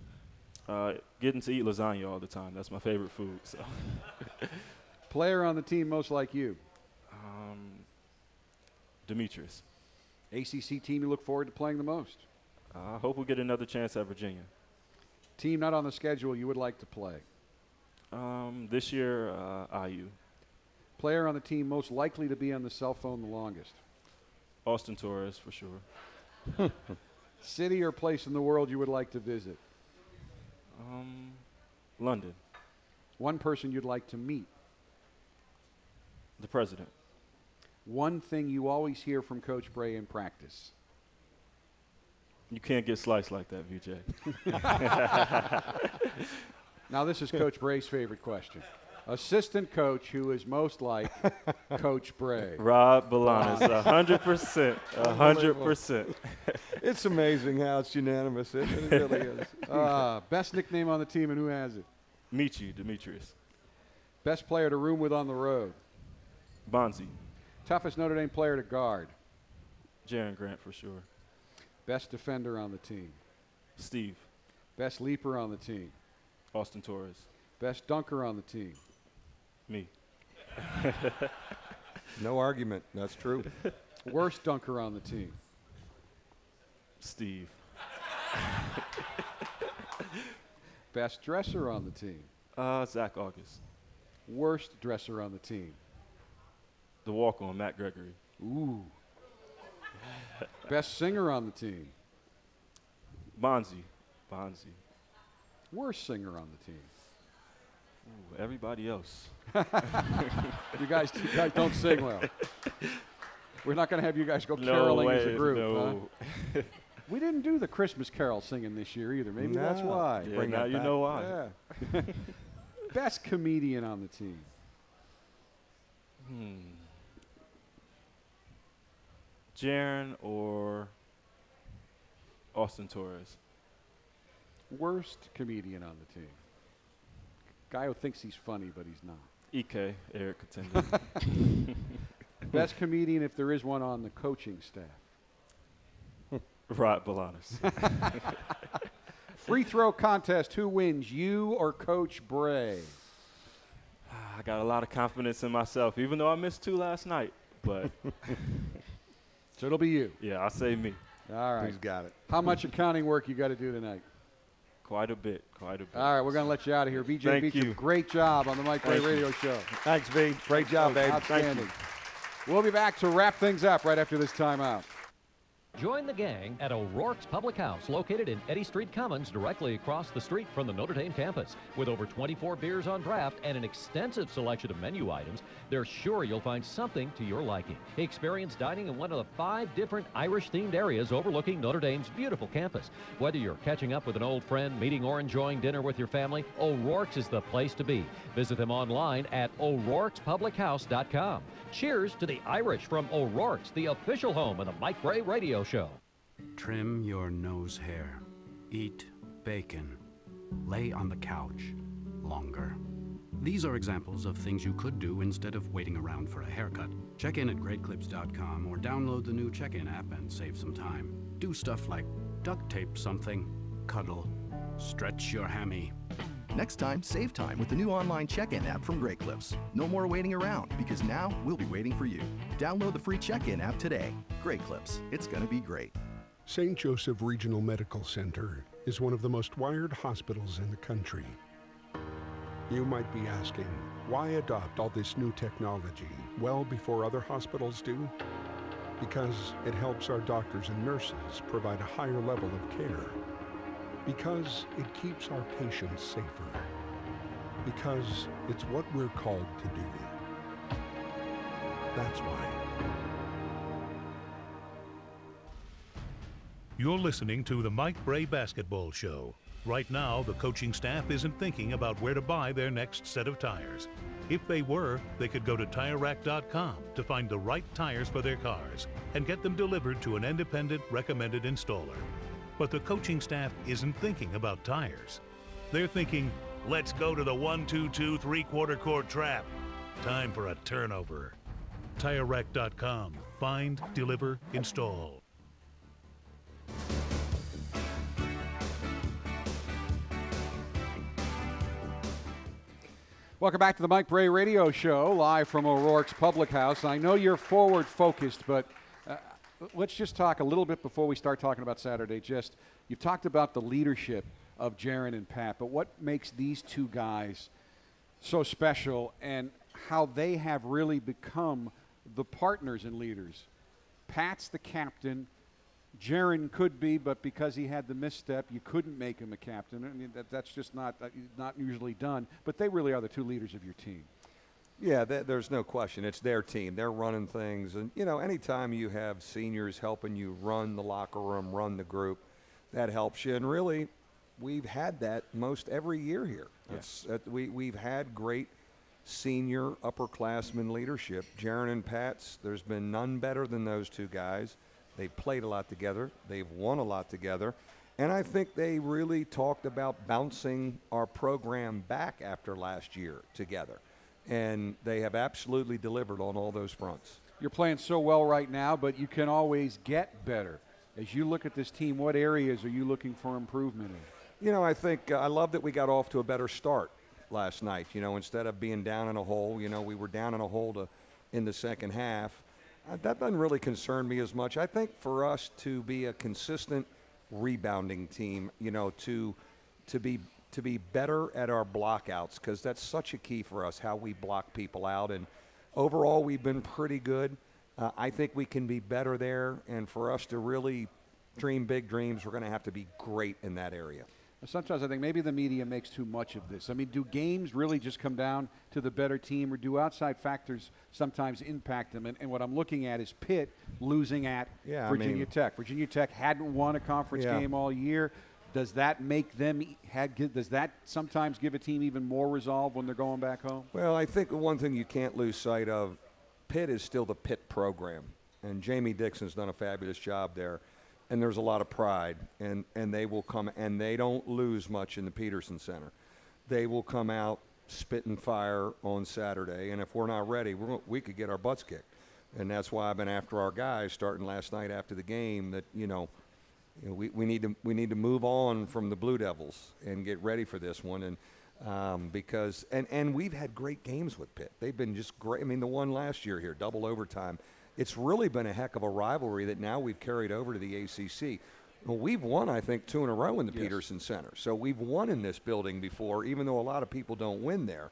S17: Getting to eat lasagna all the time. That's my favorite food. So.
S1: Player on the team most like you?
S17: Demetrius.
S1: ACC team you look forward to playing the most?
S17: I hope we get another chance at Virginia.
S1: Team not on the schedule you would like to play?
S17: This year, IU.
S1: Player on the team most likely to be on the cell phone the longest?
S17: Austin Torres, for sure.
S1: City or place in the world you would like to visit?
S17: London.
S1: One person you'd like to meet?
S17: The president.
S1: One thing you always hear from Coach Brey in practice?
S17: You can't get sliced like that, VJ.
S1: Now this is Coach Brey's favorite question. Assistant coach who is most like Coach Brey?
S17: Rob Balanis, 100%. 100%.
S2: It's amazing how it's unanimous. It really is.
S1: Best nickname on the team and who has it?
S17: Michi, Demetrius.
S1: Best player to room with on the road?
S17: Bonzi.
S1: Toughest Notre Dame player to guard?
S17: Jaron Grant, for sure.
S1: Best defender on the team?
S17: Steve.
S1: Best leaper on the team?
S17: Austin Torres.
S1: Best dunker on the team?
S17: Me.
S2: No argument. That's true.
S1: Worst dunker on the team?
S17: Steve.
S1: Best dresser on the team?
S17: Zach August.
S1: Worst dresser on the team?
S17: The walk-on, Matt Gregory.
S1: Ooh. Best singer on the team?
S17: Bonzi.
S1: Worst singer on the team?
S17: Ooh, everybody else.
S1: You guys don't sing well. We're not going to have you guys go caroling as a group.
S17: No.
S1: Huh? We didn't do the Christmas carol singing this year either. Maybe that's why.
S17: Yeah, now you know why.
S1: Yeah. Best comedian on the team?
S17: Jaron or Austin Torres.
S1: Worst comedian on the team. Guy who thinks he's funny, but he's not.
S17: EK, Eric Contender.
S1: Best comedian, if there is one, on the coaching staff.
S17: Rod Balanis.
S1: Free throw contest. Who wins, you or Coach Brey?
S17: I got a lot of confidence in myself, even though I missed 2 last night. But
S1: so it'll be you.
S17: Yeah, I'll say me.
S1: All right.
S2: Who's got it?
S1: How much accounting work you got to do tonight?
S17: Quite a bit. All
S1: right, we're going to let you out of here. VJ Beachem, great job on the Mike Brey Radio Show.
S2: Thanks, V. Great job, babe.
S1: Outstanding. We'll be back to wrap things up right after this timeout.
S4: Join the gang at O'Rourke's Public House, located in Eddy Street Commons, directly across the street from the Notre Dame campus. With over 24 beers on draft and an extensive selection of menu items, they're sure you'll find something to your liking. Experience dining in one of the 5 different Irish-themed areas overlooking Notre Dame's beautiful campus. Whether you're catching up with an old friend, meeting or enjoying dinner with your family, O'Rourke's is the place to be. Visit them online at o'rourkespublichouse.com. Cheers to the Irish from O'Rourke's, the official home of the Mike Brey Radio Show.
S6: Trim your nose hair. Eat bacon. Lay on the couch longer. These are examples of things you could do instead of waiting around for a haircut. Check in at greatclips.com or download the new check-in app and save some time. Do stuff like duct tape something, cuddle, stretch your hammy.
S7: Next time, save time with the new online check-in app from Great Clips. No more waiting around, because now we'll be waiting for you. Download the free check-in app today. Great Clips. It's going to be great.
S10: St. Joseph Regional Medical Center is one of the most wired hospitals in the country. You might be asking, why adopt all this new technology well before other hospitals do? Because it helps our doctors and nurses provide a higher level of care. Because it keeps our patients safer. Because it's what we're called to do. That's why.
S8: You're listening to the Mike Brey Basketball Show. Right now, the coaching staff isn't thinking about where to buy their next set of tires. If they were, they could go to TireRack.com to find the right tires for their cars and get them delivered to an independent recommended installer. But the coaching staff isn't thinking about tires. They're thinking, let's go to the 1-2-2 3/4 court trap. Time for a turnover. TireRack.com. Find, deliver, install.
S1: Welcome back to the Mike Brey Radio Show, live from O'Rourke's Public House. I know you're forward-focused, but let's just talk a little bit before we start talking about Saturday. You've talked about the leadership of Jaron and Pat, but what makes these two guys so special and how they have really become the partners and leaders? Pat's the captain. Jaron could be, but because he had the misstep, you couldn't make him a captain. I mean, that's just not usually done. But they really are the two leaders of your team.
S2: Yeah, there's no question. It's their team. They're running things. And, you know, anytime you have seniors helping you run the locker room, run the group, that helps you. And really, we've had that most every year here.
S1: Yes.
S2: We've had great senior upperclassmen leadership. Jaron and Pat's, there's been none better than those two guys. They've played a lot together. They've won a lot together. And I think they really talked about bouncing our program back after last year together. And they have absolutely delivered on all those fronts.
S1: You're playing so well right now, but you can always get better. As you look at this team, what areas are you looking for improvement in?
S2: You know, I think I love that we got off to a better start last night. You know, instead of being down in a hole, you know, we were down in a hole in the second half. That doesn't really concern me as much. I think for us to be a consistent rebounding team, you know, to be better at our blockouts, because that's such a key for us, how we block people out. And overall, we've been pretty good. I think we can be better there. And for us to really dream big dreams, we're going to have to be great in that area.
S1: Sometimes I think maybe the media makes too much of this. I mean, do games really just come down to the better team, or do outside factors sometimes impact them? And what I'm looking at is Pitt losing at Virginia Tech. Virginia Tech hadn't won a conference game all year. Does that make them does that sometimes give a team even more resolve when they're going back home?
S2: Well, I think the one thing you can't lose sight of, Pitt is still the Pitt program. And Jamie Dixon's done a fabulous job there. And there's a lot of pride. And they will come, and they don't lose much in the Peterson Center. They will come out, spit and fire on Saturday. And if we're not ready, we could get our butts kicked. And that's why I've been after our guys starting last night after the game that, we need to move on from the Blue Devils and get ready for this one. And because we've had great games with Pitt. They've been just great. I mean, the one last year here, double overtime. It's really been a heck of a rivalry that now we've carried over to the ACC. Well, we've won, I think, 2 in a row in the Peterson Center. So we've won in this building before, even though a lot of people don't win there.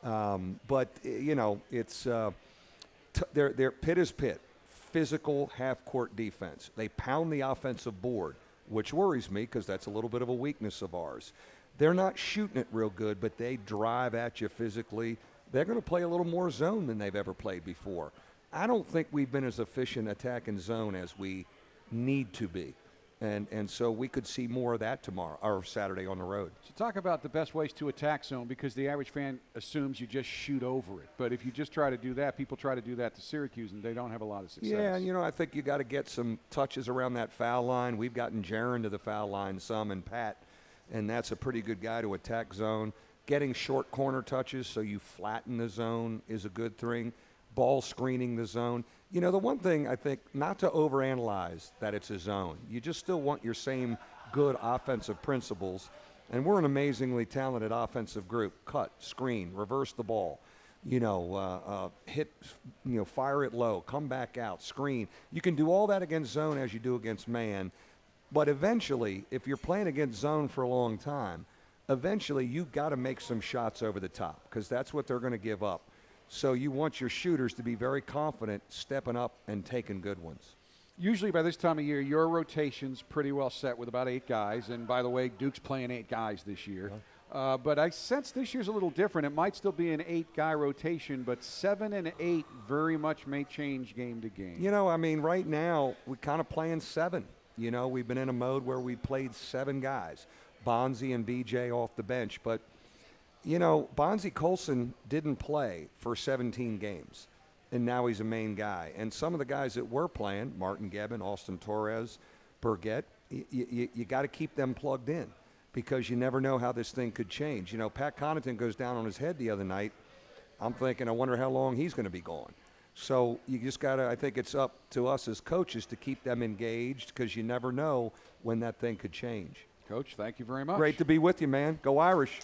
S2: But it's Pitt is Pitt. Physical half-court defense. They pound the offensive board, which worries me because that's a little bit of a weakness of ours. They're not shooting it real good, but they drive at you physically. They're going to play a little more zone than they've ever played before. I don't think we've been as efficient attacking zone as we need to be. And so we could see more of that tomorrow or Saturday on the road.
S1: So talk about the best ways to attack zone, because the average fan assumes you just shoot over it. But if you just try to do that, people try to do that to Syracuse, and they don't have a lot of success.
S2: Yeah, and I think you got to get some touches around that foul line. We've gotten Jaron to the foul line some, and Pat, and that's a pretty good guy to attack zone. Getting short corner touches so you flatten the zone is a good thing. Ball screening the zone. The one thing I think, not to overanalyze that it's a zone. You just still want your same good offensive principles. And we're an amazingly talented offensive group. Cut, screen, reverse the ball. Hit, fire it low, come back out, screen. You can do all that against zone as you do against man. But eventually, if you're playing against zone for a long time, eventually you've got to make some shots over the top because that's what they're going to give up. So you want your shooters to be very confident stepping up and taking good ones.
S1: Usually by this time of year, your rotation's pretty well set with about 8 guys. And by the way, Duke's playing 8 guys this year. But I sense this year's a little different. It might still be an 8-guy rotation, but 7 and 8 very much may change game to game.
S2: Right now we're kind of playing 7. We've been in a mode where we played 7 guys. Bonzi and VJ off the bench. But Bonzi Colson didn't play for 17 games, and now he's a main guy. And some of the guys that were playing, Martin Gebbin, Austin Torres, Burgett, you got to keep them plugged in because you never know how this thing could change. Pat Connaughton goes down on his head the other night. I'm thinking, I wonder how long he's going to be gone. So you just got to, I think it's up to us as coaches to keep them engaged because you never know when that thing could change.
S1: Coach, thank you very much.
S2: Great to be with you, man. Go Irish.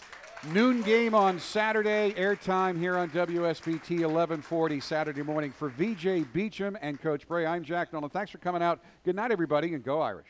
S1: Noon game on Saturday, airtime here on WSBT 1140 Saturday morning for VJ Beachem and Coach Brey. I'm Jack Nolan. Thanks for coming out. Good night, everybody, and go Irish.